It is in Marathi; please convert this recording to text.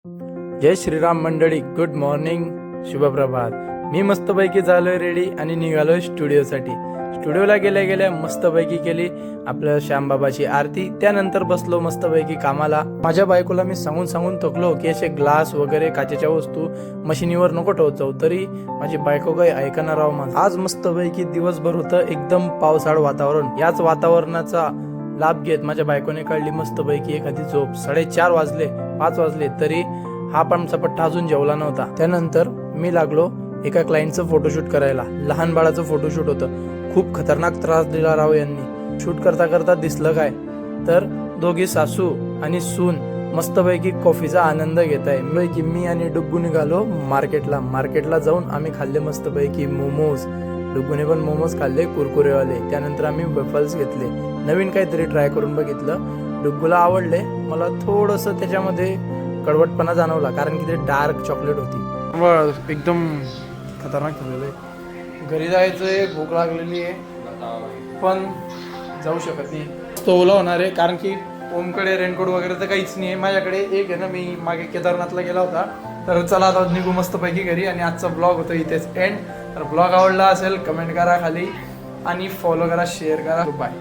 जय श्रीराम मंडळी, गुड मॉर्निंग, शुभप्रभात. मी मस्तपैकी झालोय रेडी आणि निघालोय स्टुडिओसाठी. स्टुडिओला गेल्या गेल्या मस्तपैकी केली आपल्या श्यामबाबाची आरती. त्यानंतर बसलो मस्तपैकी कामाला. माझ्या बायकोला मी सांगून सांगून थकलो की असे ग्लास वगैरे काचेच्या वस्तू मशिनीवर नको ठेवत जाऊ, तरी माझी बायको काही ऐकणार राव माझं. आज मस्तपैकी दिवसभर होतं एकदम पावसाळ वातावरण. याच वातावरणाचा लाभ घेत माझ्या बायकोने काढली मस्तपैकी एखादी झोप. 4:30 वाजले, 5 वाजले तरी हा पण चपट्टा अजून जेवला नव्हता. त्यानंतर मी लागलो एका क्लायंटचं फोटोशूट करायला. लहान बाळाचं फोटोशूट होतं. खूप खतरनाक त्रास दिला राव यांनी. शूट करता करता दिसलं काय तर दोघी सासू आणि सून मस्तपैकी कॉफीचा आनंद घेत आहे. की मी आणि डुग्गू निघालो मार्केटला जाऊन आम्ही खाल्ले मस्तपैकी मोमोज. डुग्गूने पण मोमोज खाल्ले कुरकुरेवाले. त्यानंतर आम्ही वेफल्स घेतले. नवीन काहीतरी ट्राय करून बघितलं. डुग्गूला आवडले. मला थोडंसं त्याच्यामध्ये कडवटपणा जाणवला कारण की ते डार्क चॉकलेट होती. एकदम खतरनाक झालेलं आहे. घरी जायचंय, भूक लागलेली आहे पण जाऊ शकत नाही. तो ओला होणार आहे कारण की ओमकडे रेनकोट वगैरे तर काहीच नाही आहे. माझ्याकडे एक आहे ना, मी मागे केदारनाथला गेला होता. तर चला आता निघू मस्तपैकी घरी आणि आजचा ब्लॉग होतो इथेच एंड. तर ब्लॉग आवडला असेल कमेंट करा खाली आणि फॉलो करा, शेअर करा. बाय.